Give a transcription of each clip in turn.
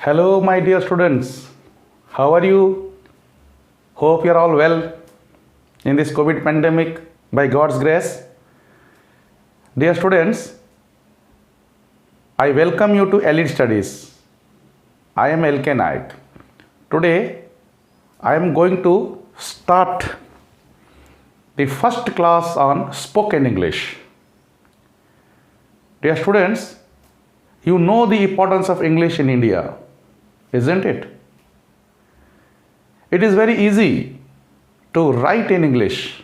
Hello, my dear students. How are you? Hope you're all well in this COVID pandemic by God's grace. Dear students, I welcome you to Elite Studies. I am LK Naik. Today, I am going to start the first class on spoken English. Dear students, you know the importance of English in India, isn't it? It is very easy to write in English,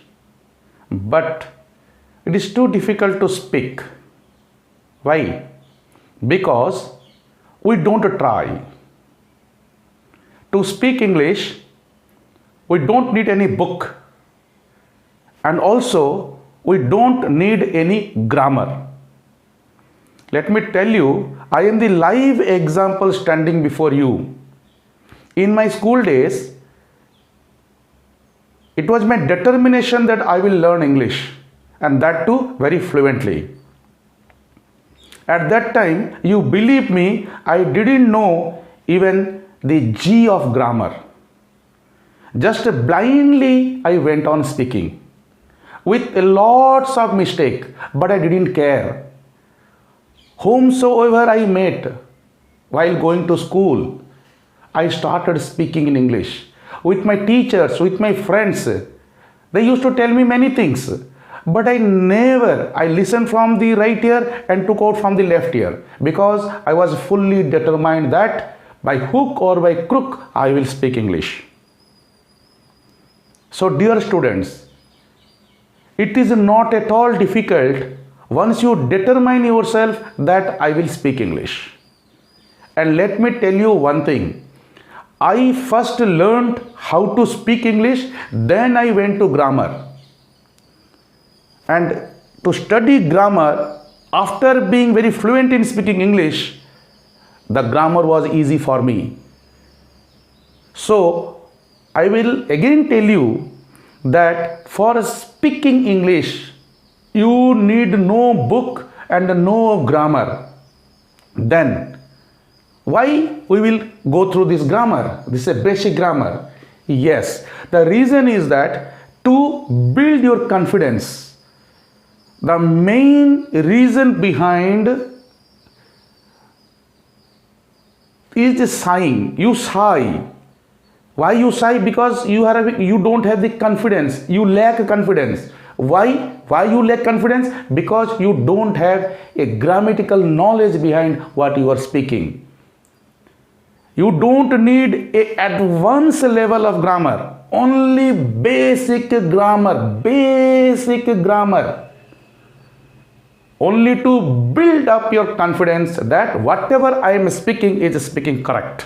but it is too difficult to speak. Why? Because we don't try. To speak English, we don't need any book, and also we don't need any grammar. Let me tell you, I am the live example standing before you. In my school days, it was my determination that I will learn English, and that too very fluently. At that time, you believe me, I didn't know even the G of grammar. Just blindly I went on speaking with lots of mistake, but I didn't care. Whomsoever I met while going to school, I started speaking in English. With my teachers, with my friends, they used to tell me many things, but I listened from the right ear and took out from the left ear, because I was fully determined that by hook or by crook, I will speak English. So dear students, it is not at all difficult once you determine yourself that I will speak English. And let me tell you one thing. I first learned how to speak English, then I went to grammar. And to study grammar, after being very fluent in speaking English, the grammar was easy for me. So I will again tell you that for speaking English, you need no book and no grammar. Then why we will go through this grammar? This is a basic grammar. Yes, the reason is that to build your confidence, the main reason behind is the sighing. You sigh. Why you sigh? Because you don't have the confidence. You lack confidence. Why you lack confidence? Because you don't have a grammatical knowledge behind what you are speaking. You don't need an advanced level of grammar, only basic grammar, only to build up your confidence that whatever I am speaking is speaking correct.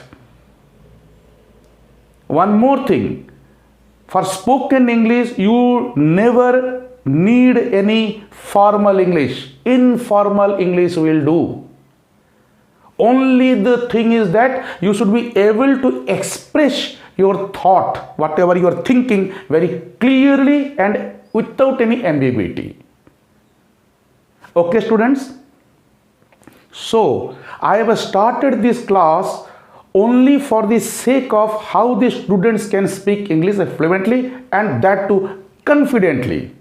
One more thing, for spoken English, you never need any formal English. Informal English will do. Only the thing is that you should be able to express your thought, whatever you are thinking, very clearly and without any ambiguity. Okay, students? So, I have started this class only for the sake of how the students can speak English fluently, and that too confidently.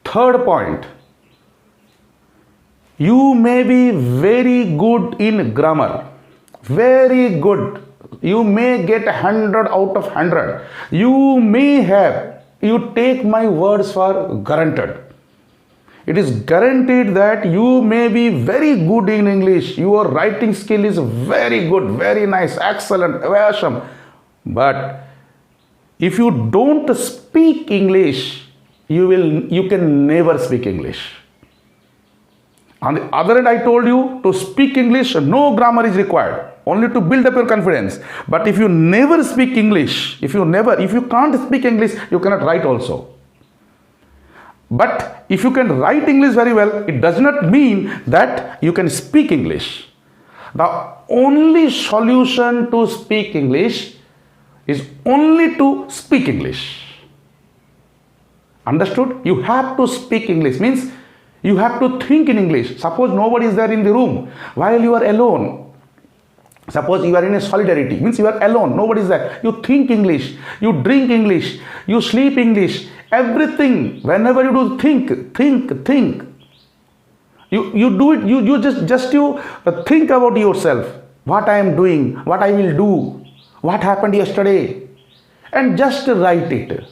Third point, you may be very good in grammar, very good. You may get 100 out of 100. You take my words for granted. It is guaranteed that you may be very good in English. Your writing skill is very good, very nice, excellent, awesome. But if you don't speak English, you can never speak English. On the other hand, I told you to speak English, no grammar is required, only to build up your confidence. But if you never speak English, if you can't speak English, you cannot write also. But if you can write English very well, it does not mean that you can speak English. The only solution to speak English is only to speak English. Understood? You have to speak English, means you have to think in English. Suppose nobody is there in the room while you are alone. Suppose you are in a solidarity, means you are alone, nobody is there. You think English, you drink English, you sleep English, everything. Whenever you do think. You do it, you just you think about yourself. What I am doing, what I will do, what happened yesterday, and just write it.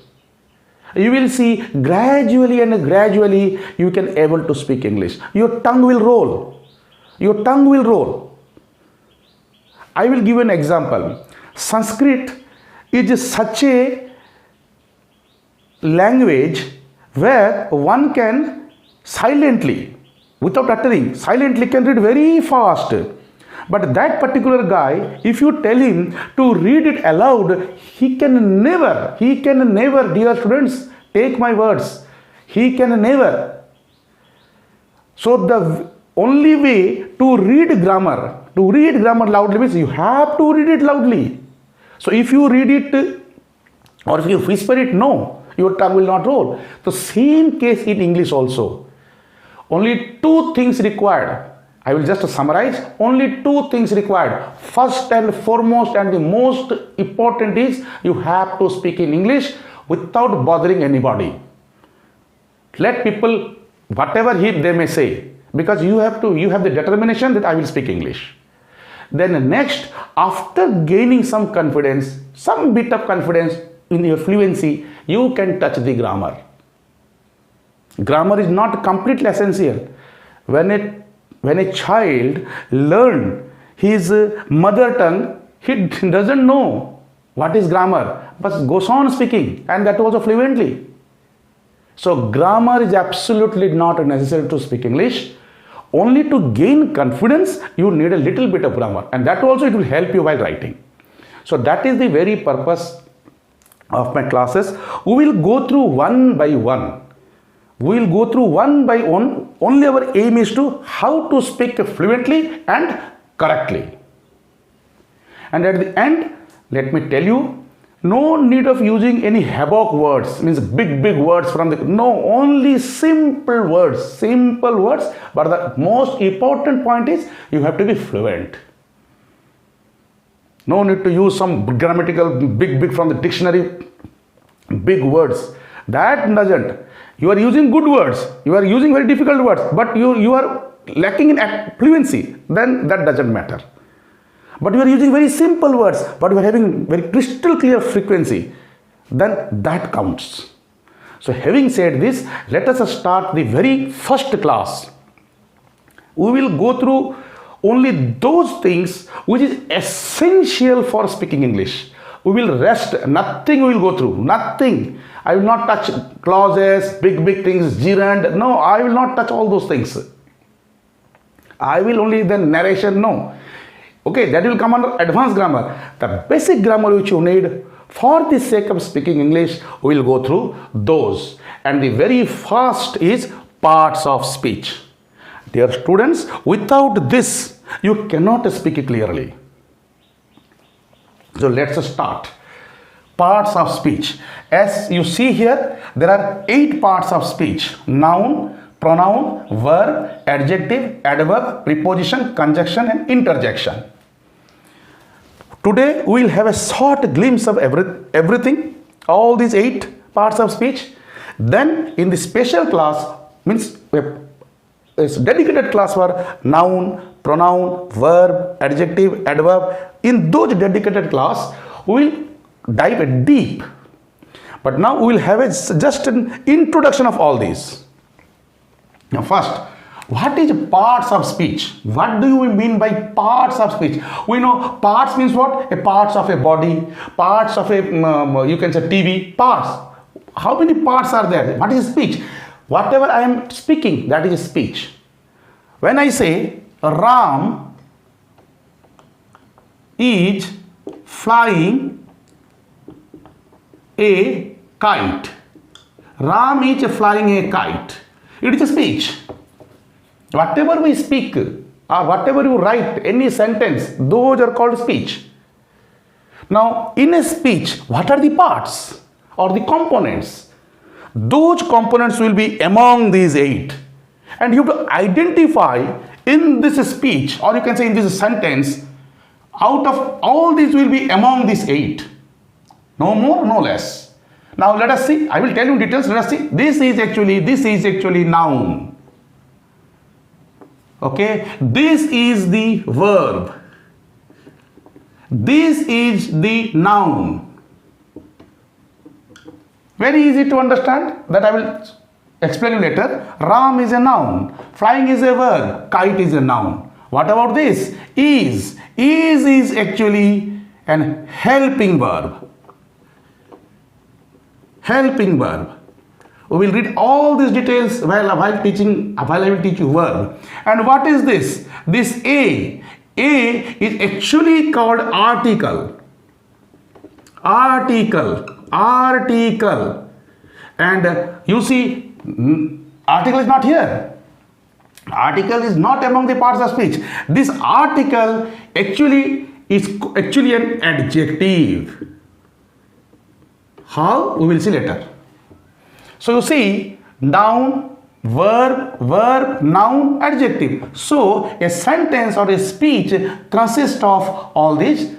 You will see gradually and gradually you can able to speak English. Your tongue will roll. Your tongue will roll. I will give an example. Sanskrit is such a language where one can silently, without uttering, silently can read very fast. But that particular guy, if you tell him to read it aloud, he can never, dear students, take my words, he can never. So the only way to read grammar loudly means you have to read it loudly. So if you read it or if you whisper it, no, your tongue will not roll. The same case in English also. Only two things required. I will just summarize. Only two things required. First and foremost and the most important is you have to speak in English without bothering anybody. Let people, whatever they may say, because you have the determination that I will speak English. Then next, after gaining some confidence, some bit of confidence in your fluency, you can touch the grammar. Grammar is not completely essential. When a child learn his mother tongue, he doesn't know what is grammar, but goes on speaking, and that also fluently. So grammar is absolutely not necessary to speak English. Only to gain confidence, you need a little bit of grammar, and that also it will help you while writing. So that is the very purpose of my classes. We will go through one by one. We will go through one by one. Only our aim is to how to speak fluently and correctly. And at the end, let me tell you, no need of using any havoc words, means big words from no, only simple words, but the most important point is you have to be fluent. No need to use some grammatical big from the dictionary, big words. That doesn't. You are using good words, you are using very difficult words, but you are lacking in fluency, then that doesn't matter. But you are using very simple words, but you are having very crystal clear frequency, then that counts. So having said this, let us start the very first class. We will go through only those things which is essential for speaking English. We will rest, nothing we will go through, nothing. I will not touch clauses, big things, gerund. No, I will not touch all those things. I will only then narration, no. Okay, that will come under advanced grammar. The basic grammar which you need for the sake of speaking English, we will go through those. And the very first is parts of speech. Dear students, without this, you cannot speak it clearly. So let's start. Parts of speech. As you see here, there are 8 parts of speech. Noun, pronoun, verb, adjective, adverb, preposition, conjunction and interjection. Today we will have a short glimpse of everything, all these 8 parts of speech. Then in the special class, means a dedicated class for noun, pronoun, verb, adjective, adverb. In those dedicated class, we will dive deep. But now we will have just an introduction of all these. Now first, what is parts of speech? What do you mean by parts of speech? We know parts means what? A parts of a body, parts of a, you can say TV, parts. How many parts are there? What is speech? Whatever I am speaking, that is speech. When I say Ram is flying a kite. Ram is flying a kite. It is a speech. Whatever we speak or whatever you write, any sentence, those are called speech. Now, in a speech, what are the parts or the components? Those components will be among these 8. And you have to identify in this speech, or you can say in this sentence, out of all these will be among these 8. No more, no less. Now let us see. I will tell you details. Let us see. This is actually noun. Okay. This is the verb. This is the noun. Very easy to understand. That I will explain you later. Ram is a noun. Flying is a verb. Kite is a noun. What about this? Is. Is actually an helping verb. Helping verb. We will read all these details while I will teach you verb. And what is this? This A is actually called article. Article. And you see, article is not here. Article is not among the parts of speech. This article actually is an adjective. How? We will see later. So you see, noun, verb, noun, adjective. So a sentence or a speech consists of all these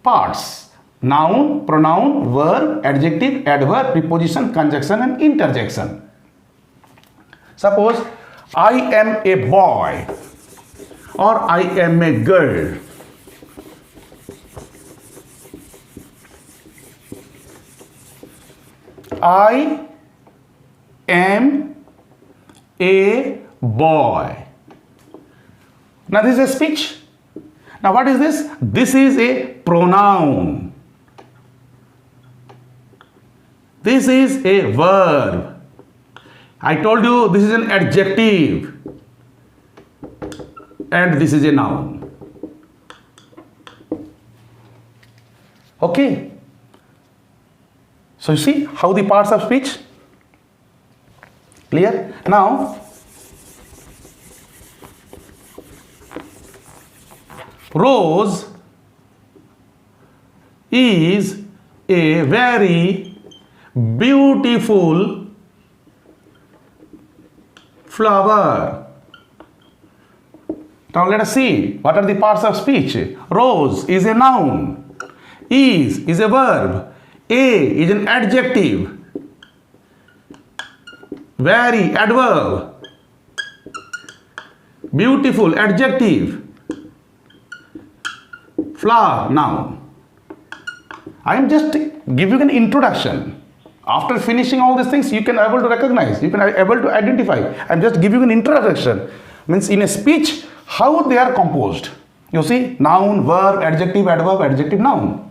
parts. Noun, pronoun, verb, adjective, adverb, preposition, conjunction and interjection. Suppose I am a boy or I am a girl. I am a boy. Now this is a speech. Now what is this? This is a pronoun. This is a verb. I told you this is an adjective. And this is a noun. Okay. So you see how the parts of speech? Clear? Now, rose is a very beautiful flower. Now let us see what are the parts of speech. Rose is a noun. Is a verb. A is an adjective. Very, adverb. Beautiful, adjective. Flower, noun. I am just giving an introduction. After finishing all these things, you can able to recognize, you can able to identify. I am just giving an introduction. Means in a speech, how they are composed. You see, noun, verb, adjective, adverb, adjective, noun.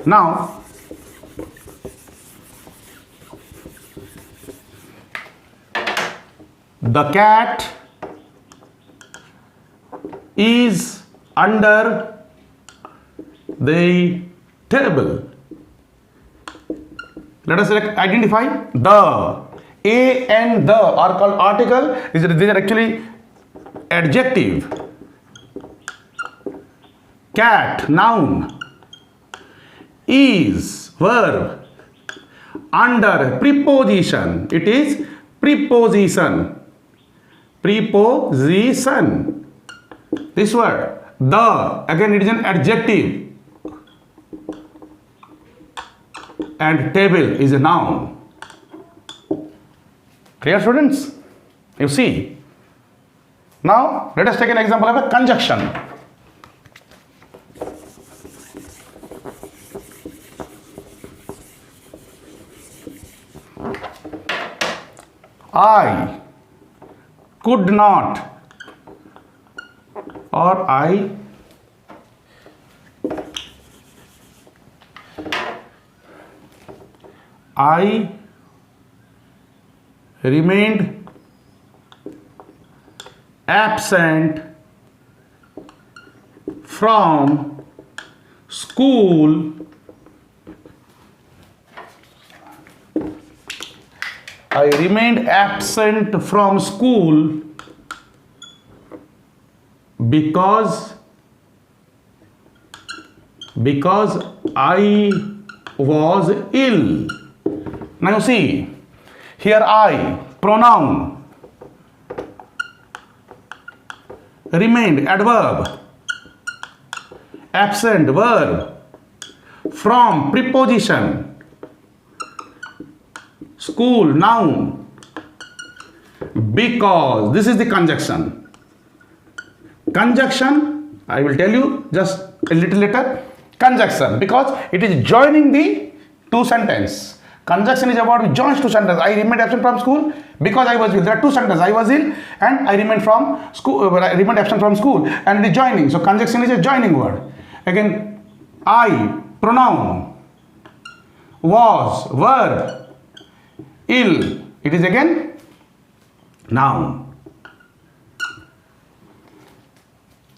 Now, the cat is under the table. Let us identify the. A and the are called article. These are actually adjective. Cat, noun. Is, verb. Under, preposition. It is preposition. Preposition. This word. The, again it is an adjective. And table is a noun. Clear, students? You see. Now let us take an example of a conjunction. I could not, or I remained absent from school because I was ill. Now you see, here I, pronoun, remained, adverb. Absent, verb. From, preposition. School, noun. Because, this is the conjunction. Conjunction, I will tell you just a little later. Conjunction, because it is joining the two sentences. Conjunction is about joins two sentences. I remained absent from school because I was ill. There are two sentences. I was ill and I remained from school. I remained absent from school, and it is joining. So conjunction is a joining word. Again, I, pronoun. Was, verb. Ill, it is again noun.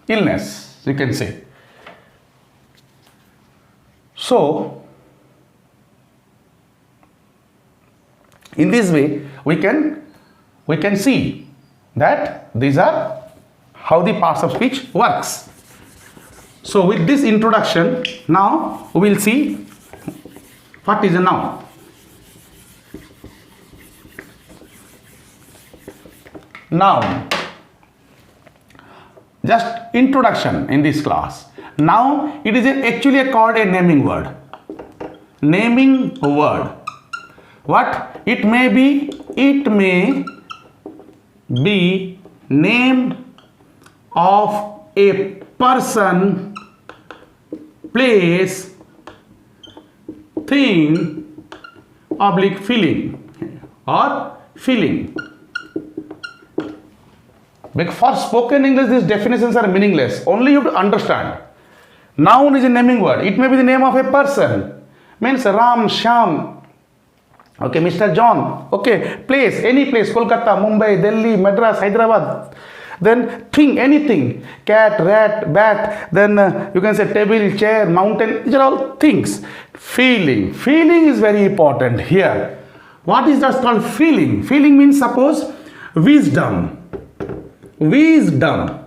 Illness, you can say. So in this way we can see that these are how the parts of speech works. So with this introduction, now we will see what is a noun. Noun, just introduction in this class. Noun, it is actually called a naming word. Naming word. What it may be? It may be name of a person, place, thing, oblique feeling or feeling. Because for spoken English, these definitions are meaningless. Only you have to understand. Noun is a naming word. It may be the name of a person. Means Ram, Shyam. Okay, Mr. John. Okay, place, any place. Kolkata, Mumbai, Delhi, Madras, Hyderabad. Then thing, anything. Cat, rat, bat. Then you can say table, chair, mountain. These are all things. Feeling. Feeling is very important here. What is that called feeling? Feeling means, suppose, wisdom. Wisdom.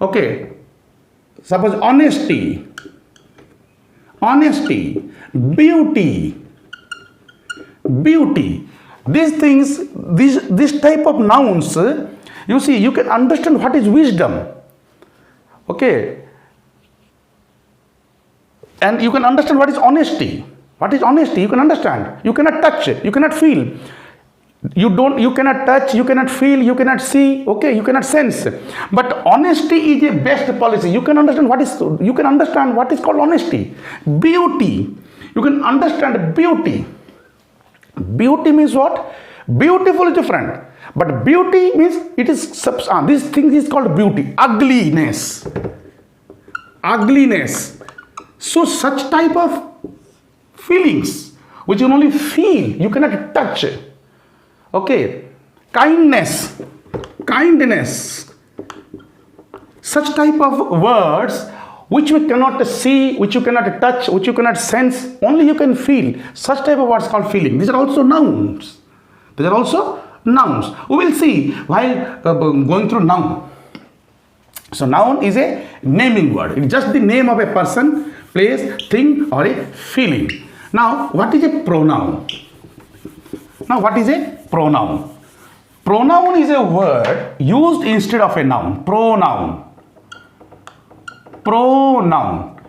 Okay. Suppose honesty. Honesty. Beauty. Beauty. These things, this type of nouns, you see, you can understand what is wisdom. Okay. And you can understand what is honesty. What is honesty? You can understand. You cannot touch it. You cannot feel. You cannot touch, you cannot feel, you cannot see, okay, you cannot sense. But honesty is a best policy. You can understand what is called honesty. Beauty. You can understand beauty. Beauty means what? Beautiful is different. But beauty means it is this thing is called beauty. Ugliness. Ugliness. So such type of feelings which you can only feel, you cannot touch. Okay, kindness, kindness, such type of words which we cannot see, which you cannot touch, which you cannot sense, only you can feel. Such type of words called feeling. These are also nouns. These are also nouns. We will see while going through noun. So noun is a naming word. It's just the name of a person, place, thing or a feeling. Now, what is a pronoun? Now, what is a pronoun? Pronoun is a word used instead of a noun. Pronoun. Pronoun.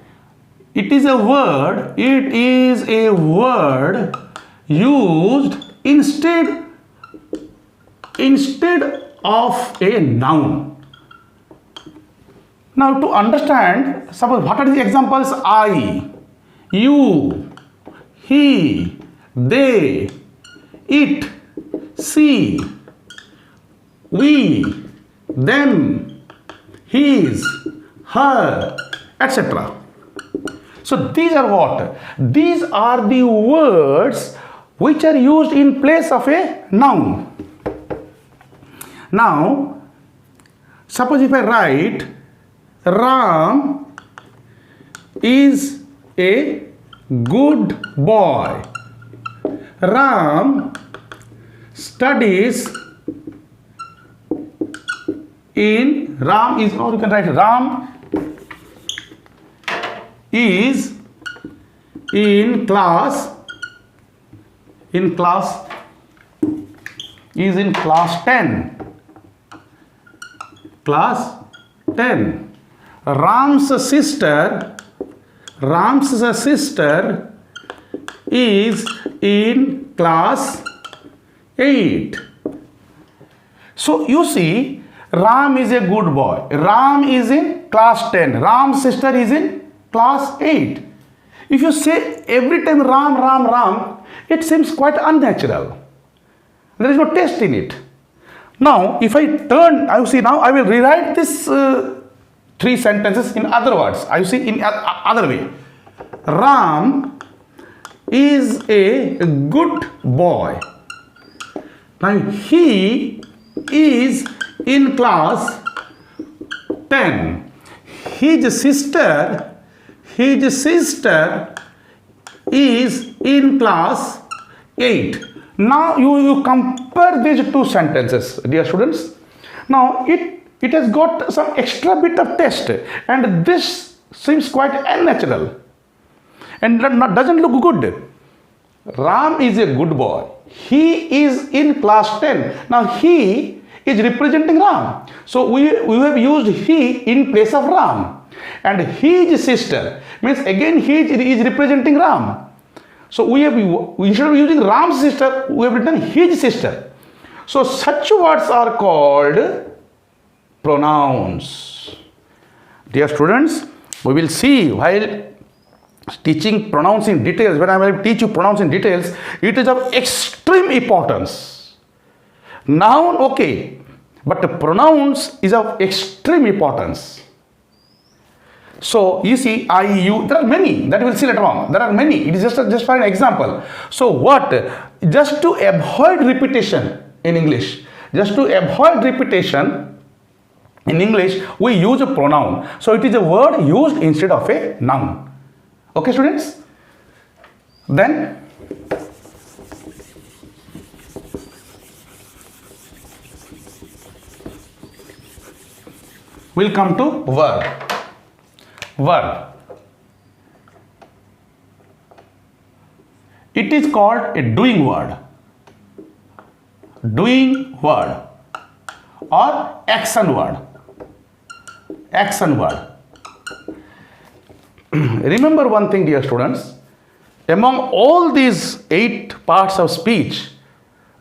It is a word used instead of a noun. Now, to understand, suppose what are the examples? I, you, he, they, it, she, we, them, his, her, etc. So these are what? These are the words which are used in place of a noun. Now, suppose if I write Ram is a good boy. Ram studies in Ram is, or you can write Ram is in class 10. Class 10. Ram's sister is in class 8. So you see, Ram is a good boy. Ram is in class 10. Ram's sister is in class 8. If you say every time Ram, Ram, Ram, it seems quite unnatural. There is no taste in it. Now, if I turn, I see now I will rewrite this three sentences in other words. I see in other way. Ram is a good boy. Now he is in class 10. His sister is in class 8. Now you compare these two sentences, dear students. Now it has got some extra bit of taste, and this seems quite unnatural and doesn't look good. Ram is a good boy. He is in class 10. Now he is representing Ram. So we have used he in place of Ram. And his sister means again he is representing Ram. So we instead of using Ram's sister, we have written his sister. So such words are called pronouns. Dear students, we will see while teaching pronouns in details, when I will teach you pronouns in details, it is of extreme importance. Noun, okay, but the pronouns is of extreme importance. So you see, I, you, there are many that we will see later on. There are many. It is just for an example. So what? Just to avoid repetition in English, in English, we use a pronoun. So it is a word used instead of a noun. Okay, students? Then we'll come to verb. It is called a doing word or action word. Remember one thing, dear students, among all these 8 parts of speech,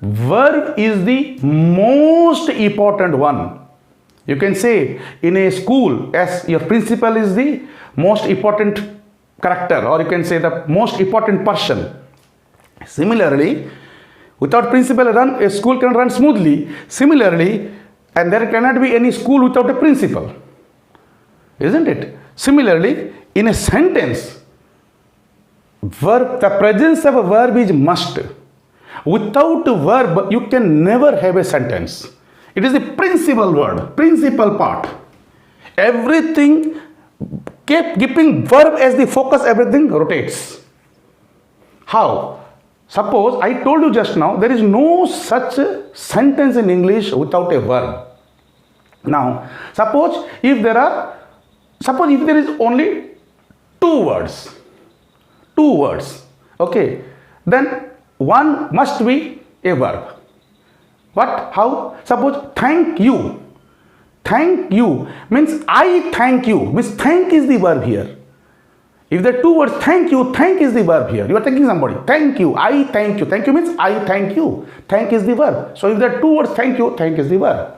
verb is the most important one. You can say in a school, as your principal is the most important character, or you can say the most important person. Similarly, without principal, a school can run smoothly. Similarly, and there cannot be any school without a principal, isn't it? Similarly, in a sentence, the presence of a verb is must. Without a verb, you can never have a sentence. It is the principal word, principal part. Everything, keeping verb as the focus, everything rotates. How? Suppose I told you just now, there is no such sentence in English without a verb. Now, suppose if there is only two words, okay, then one must be a verb. What? How? Suppose thank you. Thank you means I thank you. Means thank is the verb here. If there are two words, thank you, thank is the verb here. You are thanking somebody. Thank you, I thank you. Thank you means I thank you. Thank is the verb. So if there are two words, thank you, thank is the verb.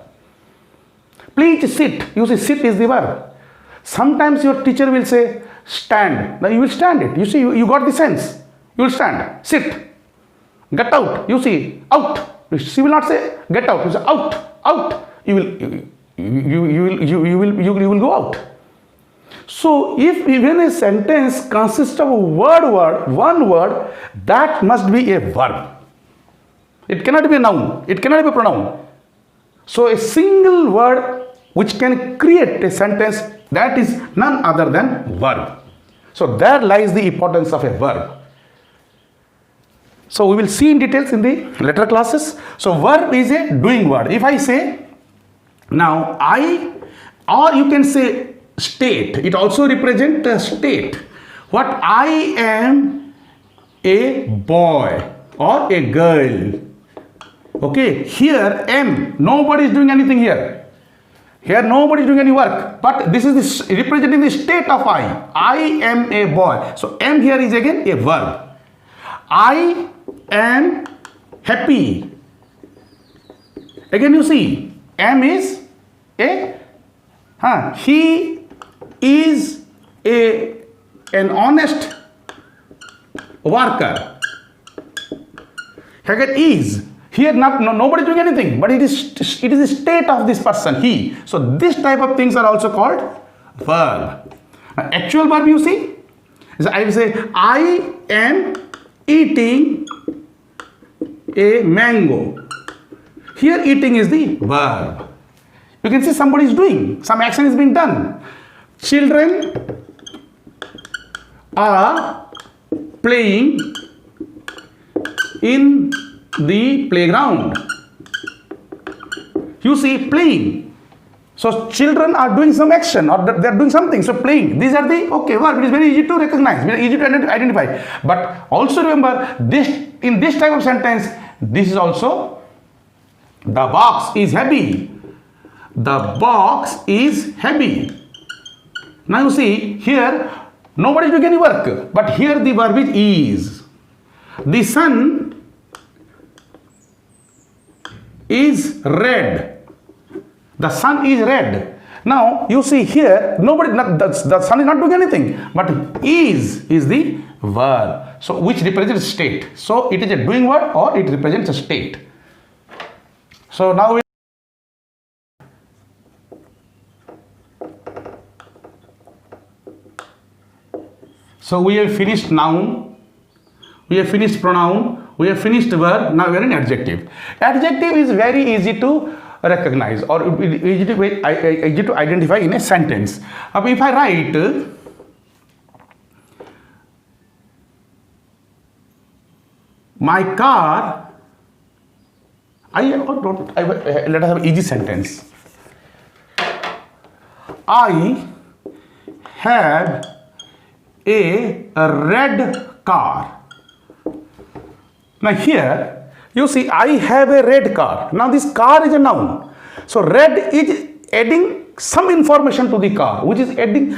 Please sit. You see, sit is the verb. Sometimes your teacher will say, stand. Now you will stand it. You see, you got the sense. You will stand. Sit. Get out. You see, out. She will not say get out. You say out, out. You will go out. So if even a sentence consists of one word, that must be a verb. It cannot be a noun. It cannot be a pronoun. So a single word which can create a sentence, that is none other than verb. So there lies the importance of a verb. So we will see in details in the later classes. So verb is a doing word. If I say now I, or you can say state, it also represents a state. What? I am a boy or a girl. Okay, here am, nobody is doing anything here. Here nobody is doing any work, but this is representing the state of I. I am a boy. So am here is again a verb. I am happy. Again you see, am is a, he is an honest worker. Again is. Here nobody is doing anything, but it is the state of this person, he. So this type of things are also called verb. Now, actual verb you see, so I will say I am eating a mango. Here eating is the verb. You can see somebody is doing, some action is being done. Children are playing in the playground. You see playing. So children are doing some action or they are doing something. So playing. These are the verb. It is very easy to recognize, very easy to identify. But also remember this, in this type of sentence, this is also the box is heavy. The box is heavy. Now you see here nobody is doing any work, but here the verb is. The sun is red. The sun is red. Now you see here the sun is not doing anything, but is the verb. So which represents state. So it is a doing word or it represents a state. So now we have finished noun, we have finished pronoun, we have finished verb. Now we are in adjective. Adjective is very easy to recognize or easy to identify in a sentence. If I write my car, let us have an easy sentence. I have a red car. Now here you see I have a red car. Now this car is a noun. So red is adding some information to the car, which is adding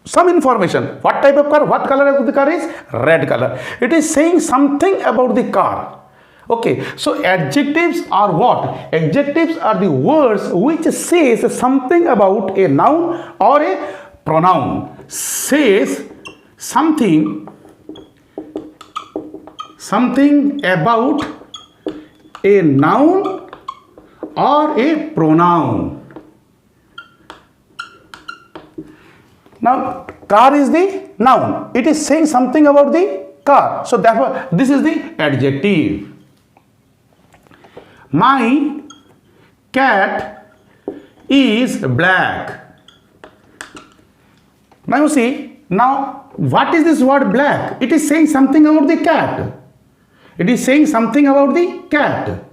some information. What type of car? What color of the car is? Red color. It is saying something about the car. Okay, so adjectives are what? Adjectives are the words which says something about a noun or a pronoun. Says something about a noun or a pronoun. Now car is the noun. It is saying something about the car. So therefore this is the adjective. My cat is black. Now you see, now what is this word black? It is saying something about the cat. It is saying something about the cat.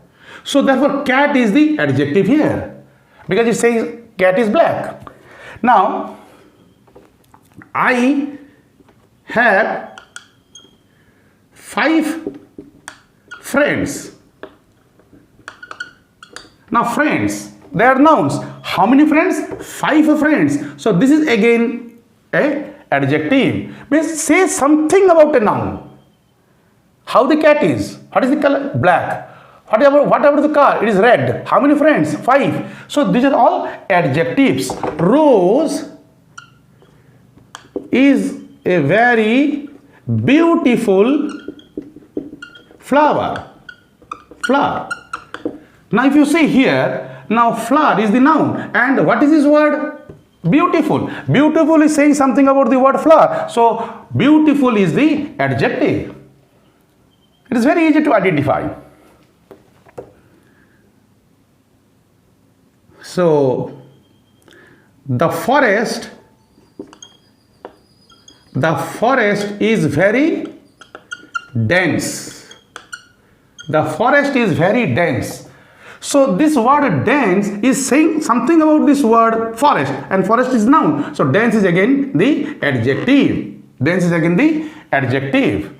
So therefore cat is the adjective here because it says cat is black. Now I have 5 friends. Now friends, they are nouns. How many friends? 5 friends. So this is again a adjective. Means say something about a noun. How the cat is. What is the color? Black. Whatever the car, it is red. How many friends? 5. So these are all adjectives. Rose is a very beautiful flower. Now if you see here, now flower is the noun. And what is this word? Beautiful. Beautiful is saying something about the word flower. So beautiful is the adjective. It is very easy to identify. So the forest is very dense. The forest is very dense. So this word dense is saying something about this word forest, and forest is noun. So dense is again the adjective. Dense is again the adjective.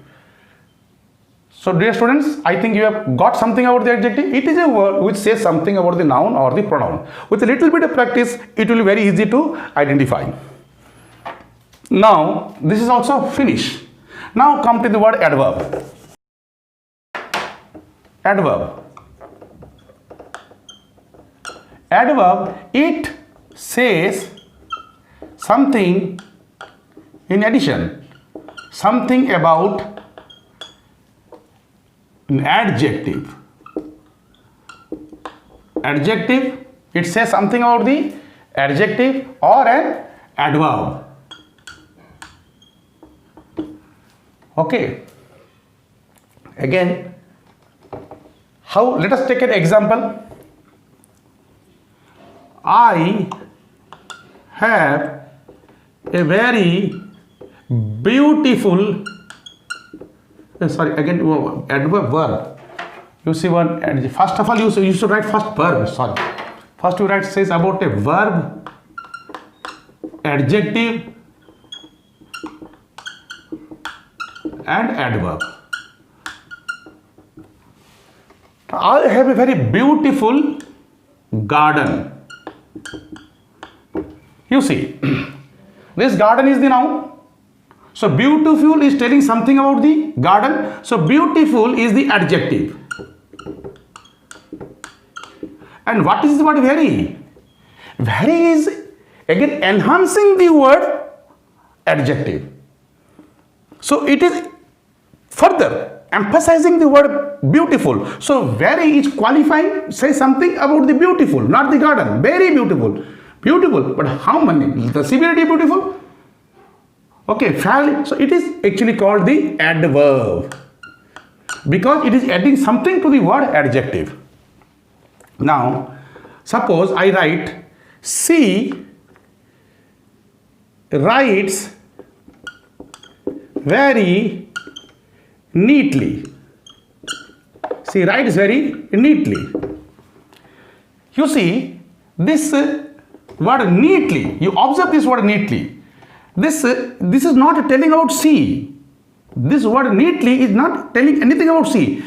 So dear students, I think you have got something about the adjective. It is a word which says something about the noun or the pronoun. With a little bit of practice, it will be very easy to identify. Now, this is also finished. Now come to the word adverb. Adverb. Adverb, it says something in addition, something about an adjective. Adjective, it says something about the adjective or an adverb. Okay. Again, how? Let us take an example. I have a very beautiful, adverb, verb. You see one, first of all you should write first verb, First you write says about a verb, adjective and adverb. I have a very beautiful garden. You see, this garden is the noun. So beautiful is telling something about the garden. So beautiful is the adjective. And what is the word very? Very is again enhancing the word adjective. So it is further emphasizing the word beautiful. So very is qualifying, say something about the beautiful, not the garden. Very beautiful. Beautiful, but how many? The severity beautiful? Okay, fairly. So it is actually called the adverb because it is adding something to the word adjective. Now, suppose I write, she writes very neatly. She writes very neatly. You see, this word neatly, you observe this word neatly. This is not telling about she. This word neatly is not telling anything about she.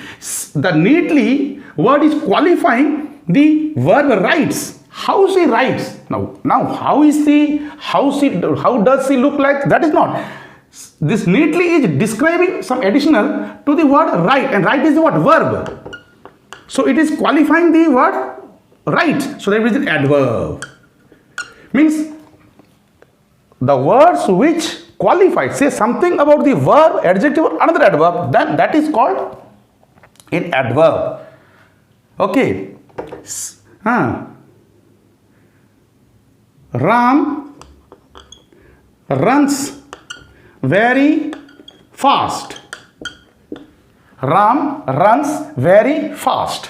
The neatly word is qualifying the verb writes. How she writes. Now how does she look like? That is not. This neatly is describing some additional to the word write, and write is the word verb. So it is qualifying the word write. So that is an adverb. Means the words which qualify, say something about the verb, adjective or another adverb, then that is called an adverb. Okay. Ram runs very fast. Ram runs very fast.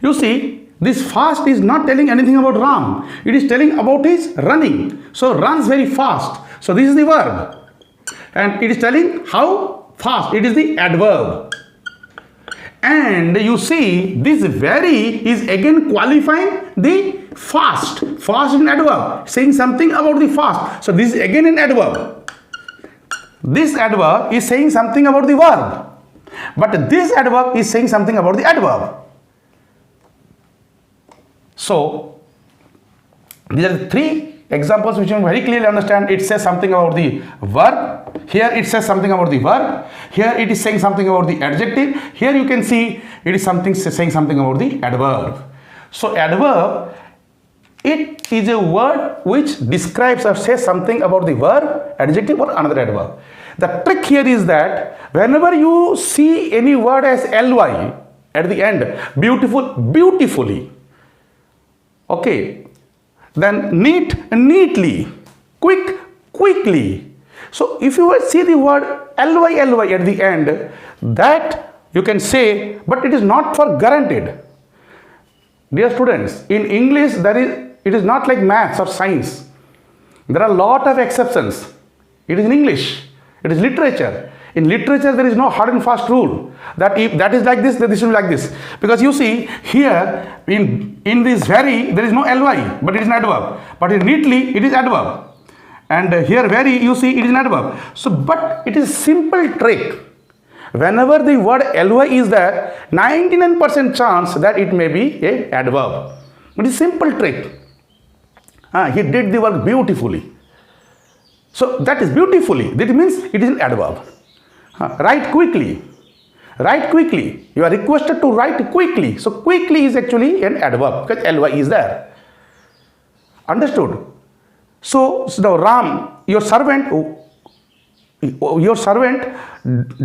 You see, this fast is not telling anything about Ram. It is telling about his running. So runs very fast. So this is the verb. And it is telling how fast. It is the adverb. And you see, this very is again qualifying the fast. Fast is an adverb, saying something about the fast. So this is again an adverb. This adverb is saying something about the verb. But this adverb is saying something about the adverb. So these are the three examples which you very clearly understand. It says something about the verb. Here it says something about the verb. Here it is saying something about the adjective. Here you can see it is saying something about the adverb. So adverb, it is a word which describes or says something about the verb, adjective or another adverb. The trick here is that whenever you see any word as ly at the end, beautiful, beautifully, okay, then neat, neatly, quick, quickly. So if you see the word ly at the end, that you can say, but it is not for guaranteed. Dear students, in English it is not like maths or science. There are a lot of exceptions. It is in English. It is literature. In literature, there is no hard and fast rule that if that is like this, then this will be like this. Because you see here in this very, there is no ly, but it is an adverb. But in neatly, it is adverb. And here very, you see it is an adverb. So, but it is simple trick. Whenever the word ly is there, 99% chance that it may be a adverb. It is simple trick. He did the work beautifully. So that is beautifully. That means it is an adverb. Write quickly. Write quickly. You are requested to write quickly. So quickly is actually an adverb because ly is there. Understood? So now Ram, your servant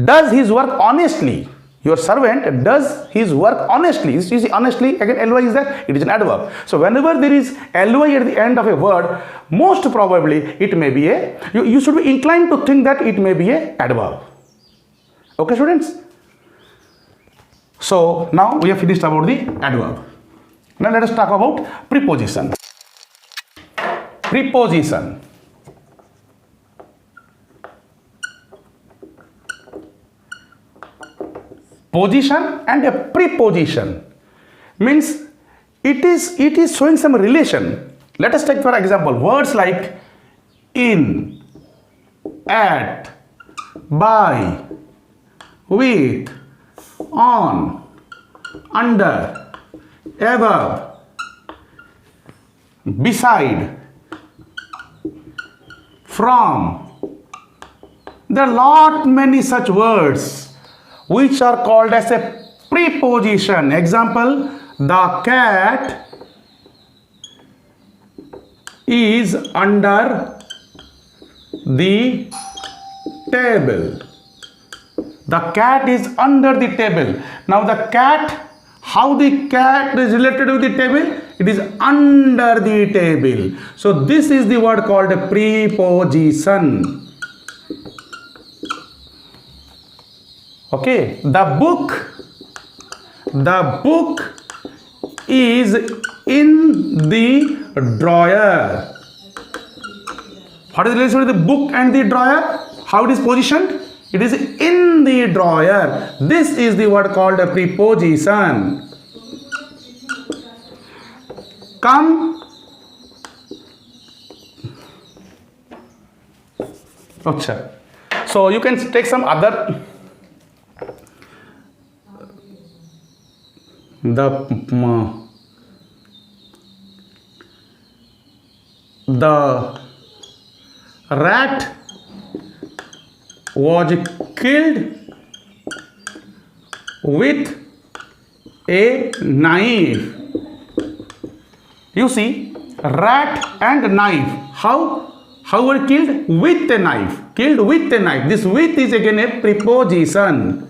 does his work honestly. Your servant does his work honestly. You see, honestly, again, ly is there. It is an adverb. So whenever there is ly at the end of a word, most probably it may be you should be inclined to think that it may be a adverb. Okay, students? So now we have finished about the adverb. Now let us talk about preposition. Preposition. Position and a preposition means it is showing some relation. Let us take for example words like in, at, by, with, on, under, above, beside, from. There are lot many such words which are called as a preposition. Example, the cat is under the table. The cat is under the table. Now the cat, how the cat is related with the table? It is under the table. So this is the word called a preposition. Okay, the book is in the drawer. What is the relation with the book and the drawer? How it is positioned? It is in the drawer. This is the word called a preposition. Come. Achha. So you can take some other. The rat was killed with a knife. You see, rat and knife. How were killed? With a knife. Killed with a knife. This with is again a preposition.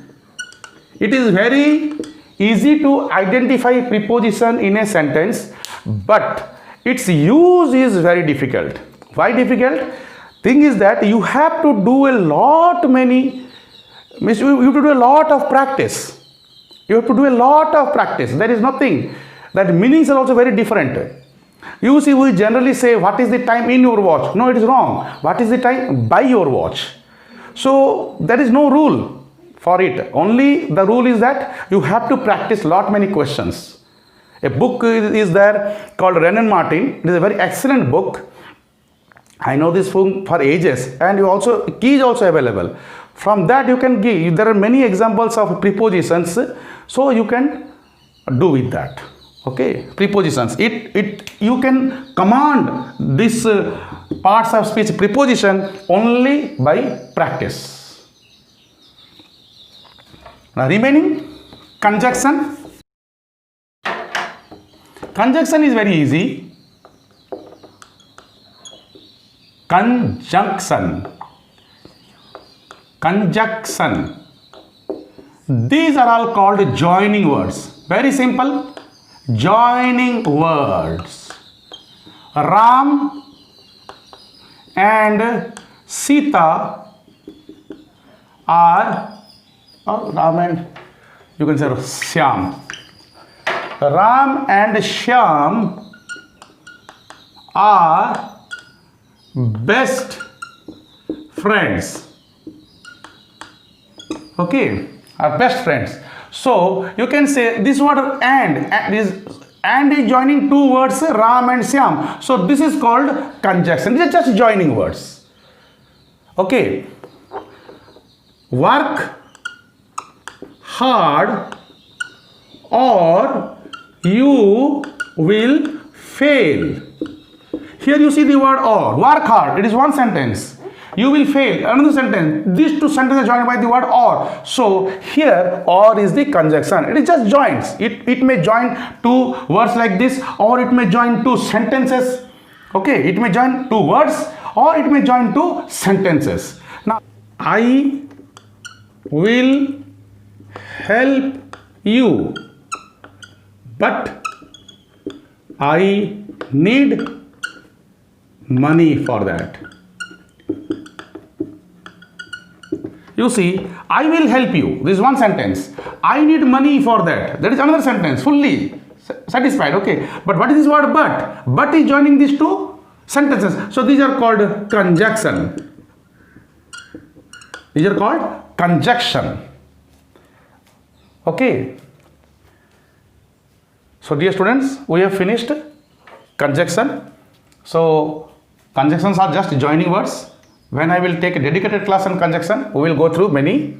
It is very easy to identify preposition in a sentence, but its use is very difficult. Why difficult? Thing is that you have to do a lot you have to do a lot of practice. You have to do a lot of practice. There is nothing. That meanings are also very different. You see, we generally say, what is the time in your watch? No, it is wrong. What is the time by your watch? So there is no rule for it. Only the rule is that you have to practice lot many questions. A book is there called Wren and Martin. It is a very excellent book. I know this for ages, and you also key is also available. From that you can give. There are many examples of prepositions, so you can do with that. Okay, prepositions. You can command this parts of speech preposition only by practice. Now remaining conjunction. Conjunction is very easy. Conjunction. These are all called joining words. Very simple. Joining words. Ram and Sita are, Ram and, you can say Shyam. Ram and Shyam are best friends. Okay, are best friends. So you can say this word and is joining two words, Ram and Shyam. So this is called conjunction. These are just joining words. Okay. Work hard or you will fail. Here you see the word or. Work hard. It is one sentence. You will fail. Another sentence. These two sentences are joined by the word or. So here or is the conjunction. It is just joins. It may join two words like this, or it may join two sentences. Okay. It may join two words, or it may join two sentences. Now, I will help you, but I need money for that. You see, I will help you. This is one sentence. I need money for that. That is another sentence. Fully satisfied. Okay. But what is this word but? But is joining these two sentences. So these are called conjunction. These are called conjunction. Okay. So dear students, we have finished conjunction. So conjunctions are just joining words. When I will take a dedicated class on conjunction, we will go through many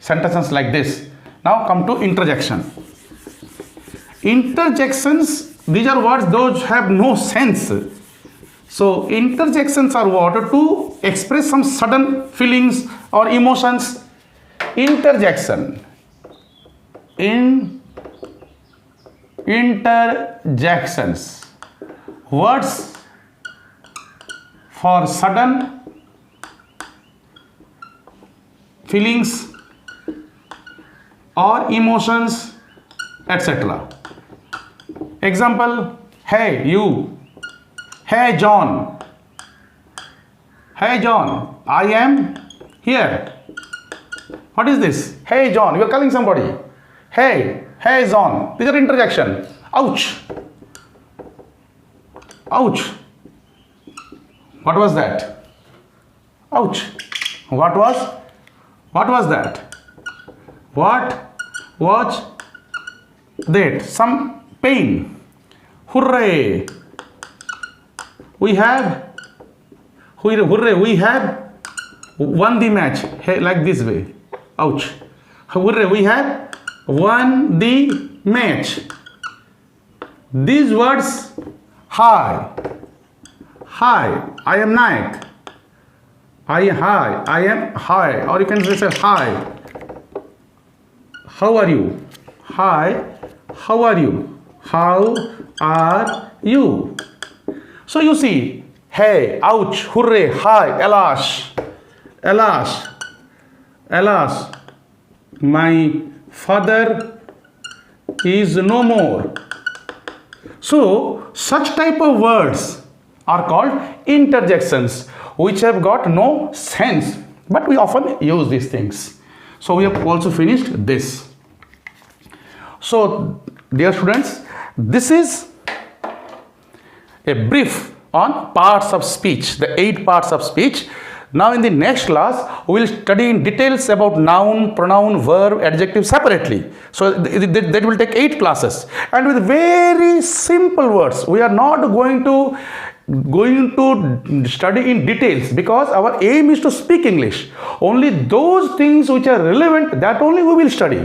sentences like this. Now come to interjection. Interjections, these are words those have no sense. So interjections are what? To express some sudden feelings or emotions. Interjection. Interjections. Words for sudden feelings or emotions, etc. Example, hey you, hey John, hey John, I am here. What is this? Hey John, you are calling somebody. Hey John. These are interjection. Ouch. Ouch. What was that? Ouch. What was that? What was that? Some pain. Hooray. We have won the match. Hey, like this way. Ouch. Hooray, we have won the match. These words, hi, I am Nayak. I am hi, or you can just say hi. How are you? Hi, how are you? How are you? So you see, hey, ouch, hooray, hi, alas, my father is no more. So such type of words are called interjections, which have got no sense, but we often use these things. So we have also finished this. So dear students, this is a brief on parts of speech, the 8 parts of speech. Now in the next class, we will study in details about noun, pronoun, verb, adjective separately. So that will take 8 classes, and with very simple words. We are not going to study in details, because our aim is to speak English. Only those things which are relevant, that only we will study.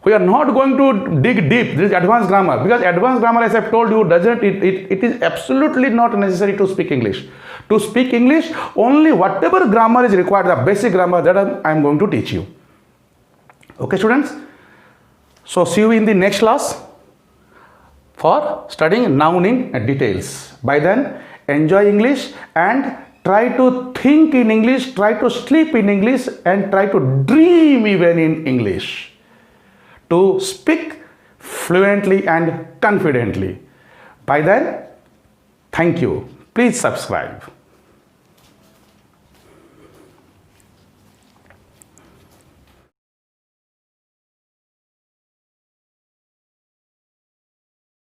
We are not going to dig deep. This is advanced grammar, because advanced grammar, as I have told you, it is absolutely not necessary to speak English. To speak English, only whatever grammar is required, the basic grammar, that I am going to teach you. Okay, students? So see you in the next class for studying noun in details. By then, enjoy English and try to think in English, try to sleep in English, and try to dream even in English, to speak fluently and confidently. By then, thank you. Please subscribe.